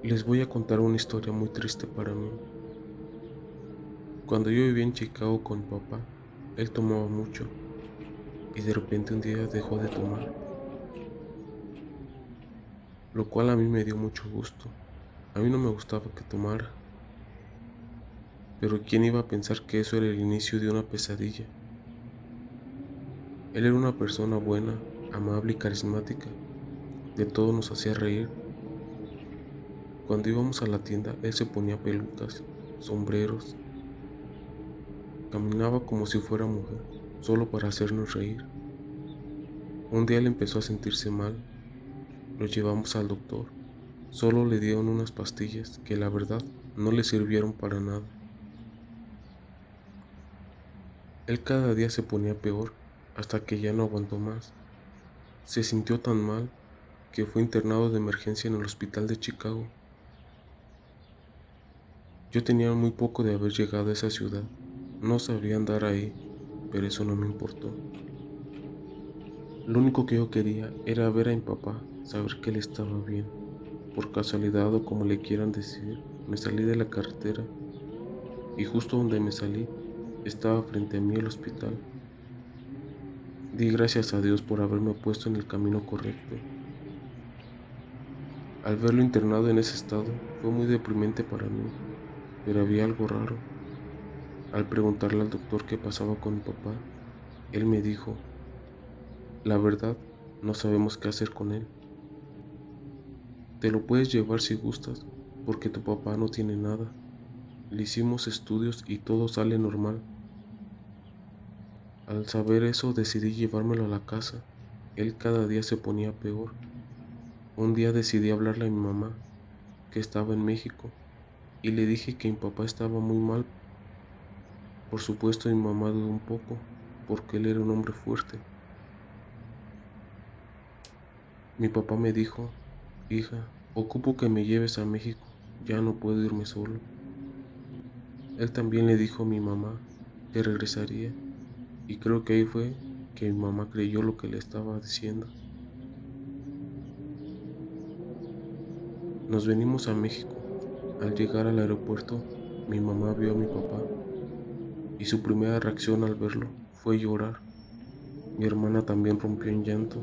Les voy a contar una historia muy triste para mí. Cuando yo vivía en Chicago con mi papá, él tomaba mucho y de repente un día dejó de tomar, lo cual a mí me dio mucho gusto. A mí no me gustaba que tomara, pero ¿quién iba a pensar que eso era el inicio de una pesadilla? Él era una persona buena, amable y carismática. De todo nos hacía reír. Cuando íbamos a la tienda, él se ponía pelucas, sombreros, caminaba como si fuera mujer, solo para hacernos reír. Un día él empezó a sentirse mal. Lo llevamos al doctor. Solo le dieron unas pastillas que la verdad no le sirvieron para nada. Él cada día se ponía peor hasta que ya no aguantó más. Se sintió tan mal que fue internado de emergencia en el hospital de Chicago. Yo tenía muy poco de haber llegado a esa ciudad. No sabía andar ahí, pero eso no me importó. Lo único que yo quería era ver a mi papá, saber que él estaba bien. Por casualidad o como le quieran decir, me salí de la carretera y justo donde me salí estaba frente a mí el hospital. Di gracias a Dios por haberme puesto en el camino correcto. Al verlo internado en ese estado fue muy deprimente para mí, pero había algo raro. Al preguntarle al doctor qué pasaba con mi papá, él me dijo, la verdad, no sabemos qué hacer con él. Te lo puedes llevar si gustas, porque tu papá no tiene nada. Le hicimos estudios y todo sale normal. Al saber eso decidí llevármelo a la casa. Él cada día se ponía peor. Un día decidí hablarle a mi mamá, que estaba en México, y le dije que mi papá estaba muy mal. Por supuesto mi mamá dudó un poco, porque él era un hombre fuerte. Mi papá me dijo, hija, ocupo que me lleves a México, ya no puedo irme solo. Él también le dijo a mi mamá que regresaría, y creo que ahí fue que mi mamá creyó lo que le estaba diciendo. Nos venimos a México. Al llegar al aeropuerto, mi mamá vio a mi papá, y su primera reacción al verlo fue llorar. Mi hermana también rompió en llanto.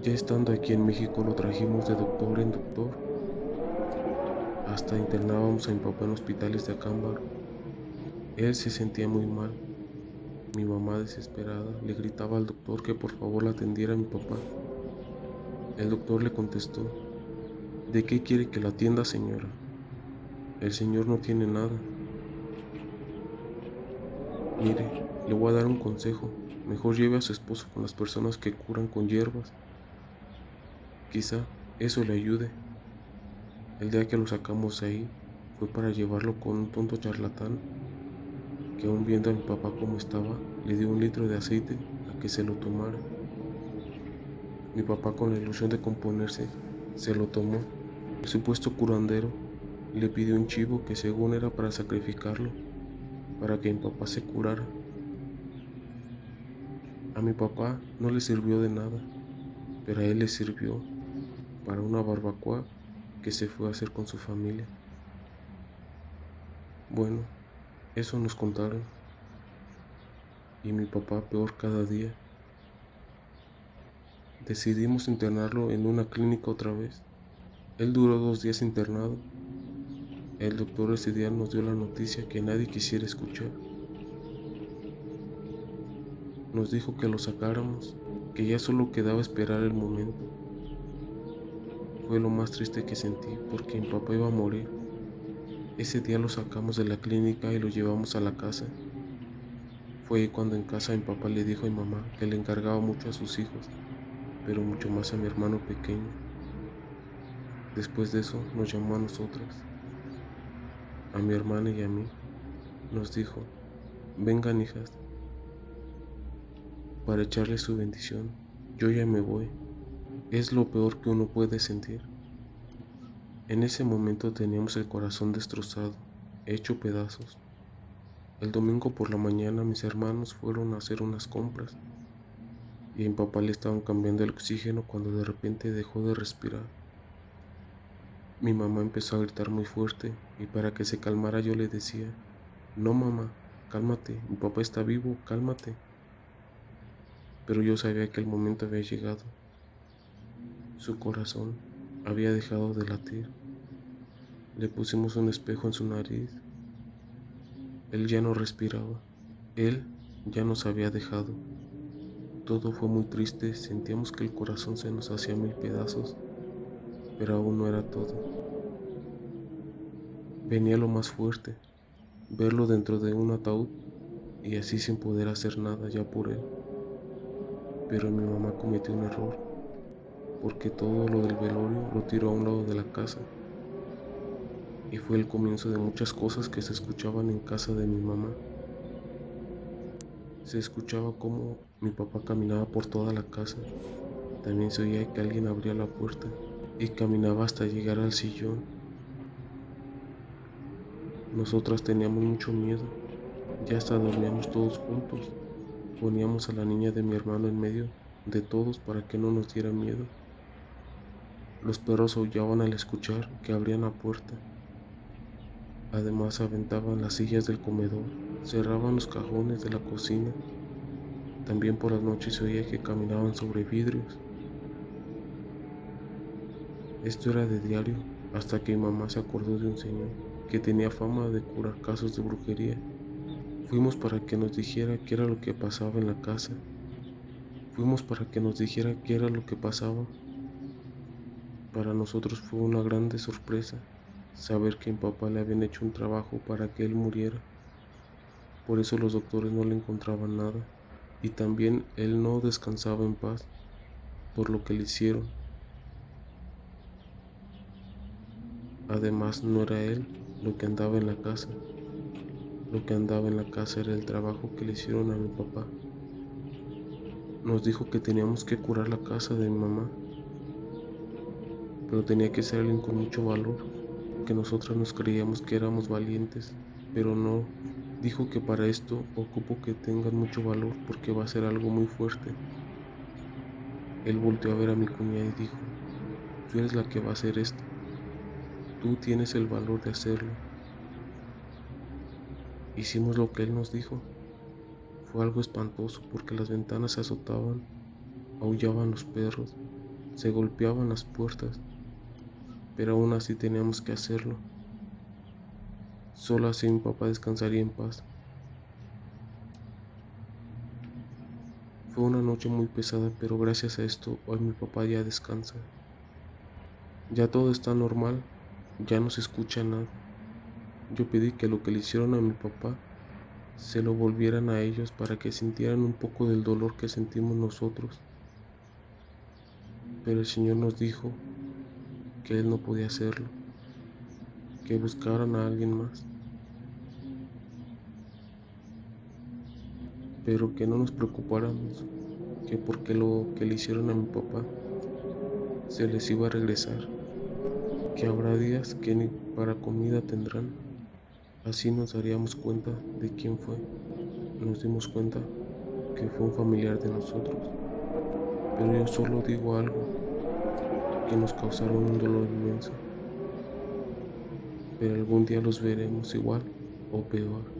Ya estando aquí en México lo trajimos de doctor en doctor, hasta internábamos a mi papá en hospitales de acá en Baru. Él se sentía muy mal. Mi mamá desesperada le gritaba al doctor que por favor la atendiera a mi papá. El doctor le contestó, ¿de qué quiere que la atienda, señora? El señor no tiene nada. Mire, le voy a dar un consejo. Mejor lleve a su esposo con las personas que curan con hierbas. Quizá eso le ayude. El día que lo sacamos de ahí fue para llevarlo con un tonto charlatán que aún viendo a mi papá como estaba, le dio un litro de aceite a que se lo tomara. Mi papá con la ilusión de componerse, se lo tomó. El supuesto curandero le pidió un chivo que según era para sacrificarlo, para que mi papá se curara. A mi papá no le sirvió de nada, pero a él le sirvió para una barbacoa que se fue a hacer con su familia. Bueno, eso nos contaron, y mi papá peor cada día. Decidimos internarlo en una clínica otra vez. Él duró 2 días internado. El doctor ese día nos dio la noticia que nadie quisiera escuchar. Nos dijo que lo sacáramos, que ya solo quedaba esperar el momento. Fue lo más triste que sentí porque mi papá iba a morir. Ese día lo sacamos de la clínica y lo llevamos a la casa. Fue ahí cuando en casa mi papá le dijo a mi mamá que le encargaba mucho a sus hijos, pero mucho más a mi hermano pequeño. Después de eso nos llamó a nosotras, a mi hermana y a mí. Nos dijo, vengan hijas, para echarle su bendición. Yo ya me voy. Es lo peor que uno puede sentir. En ese momento teníamos el corazón destrozado, hecho pedazos. El domingo por la mañana mis hermanos fueron a hacer unas compras y a mi papá le estaban cambiando el oxígeno cuando de repente dejó de respirar. Mi mamá empezó a gritar muy fuerte y para que se calmara yo le decía, no mamá, cálmate, mi papá está vivo, cálmate. Pero yo sabía que el momento había llegado. Su corazón había dejado de latir. Le pusimos un espejo en su nariz. Él ya no respiraba. Él ya nos había dejado. Todo fue muy triste, sentíamos que el corazón se nos hacía mil pedazos, pero aún no era todo. Venía lo más fuerte, verlo dentro de un ataúd y así sin poder hacer nada ya por él. Pero mi mamá cometió un error, porque todo lo del velorio lo tiró a un lado de la casa. Y fue el comienzo de muchas cosas que se escuchaban en casa de mi mamá. Se escuchaba cómo mi papá caminaba por toda la casa. También se oía que alguien abría la puerta y caminaba hasta llegar al sillón. Nosotras teníamos mucho miedo, ya hasta dormíamos todos juntos. Poníamos a la niña de mi hermano en medio de todos para que no nos diera miedo. Los perros aullaban al escuchar que abrían la puerta. Además aventaban las sillas del comedor, cerraban los cajones de la cocina. También por las noches se oía que caminaban sobre vidrios. Esto era de diario, hasta que mi mamá se acordó de un señor que tenía fama de curar casos de brujería. Fuimos para que nos dijera qué era lo que pasaba en la casa. Fuimos para que nos dijera qué era lo que pasaba. Para nosotros fue una grande sorpresa saber que mi papá le habían hecho un trabajo para que él muriera. Por eso los doctores no le encontraban nada y también él no descansaba en paz por lo que le hicieron. Además no era él lo que andaba en la casa. Lo que andaba en la casa era el trabajo que le hicieron a mi papá. Nos dijo que teníamos que curar la casa de mi mamá, pero tenía que ser alguien con mucho valor, que nosotras nos creíamos que éramos valientes, pero no. Dijo que para esto ocupo que tengan mucho valor porque va a ser algo muy fuerte. Él volteó a ver a mi cuñada y dijo, tú eres la que va a hacer esto, tú tienes el valor de hacerlo. Hicimos lo que él nos dijo. Fue algo espantoso porque las ventanas se azotaban, aullaban los perros, se golpeaban las puertas, pero aún así teníamos que hacerlo. Solo así mi papá descansaría en paz. Fue una noche muy pesada, pero gracias a esto hoy mi papá ya descansa. Ya todo está normal, ya no se escucha nada. Yo pedí que lo que le hicieron a mi papá se lo volvieran a ellos para que sintieran un poco del dolor que sentimos nosotros. Pero el Señor nos dijo que Él no podía hacerlo, que buscaran a alguien más, pero que no nos preocupáramos, que porque lo que le hicieron a mi papá se les iba a regresar, que habrá días que ni para comida tendrán. Así nos daríamos cuenta de quién fue. Nos dimos cuenta que fue un familiar de nosotros, pero yo solo digo algo, que nos causaron un dolor inmenso, pero algún día los veremos igual o peor.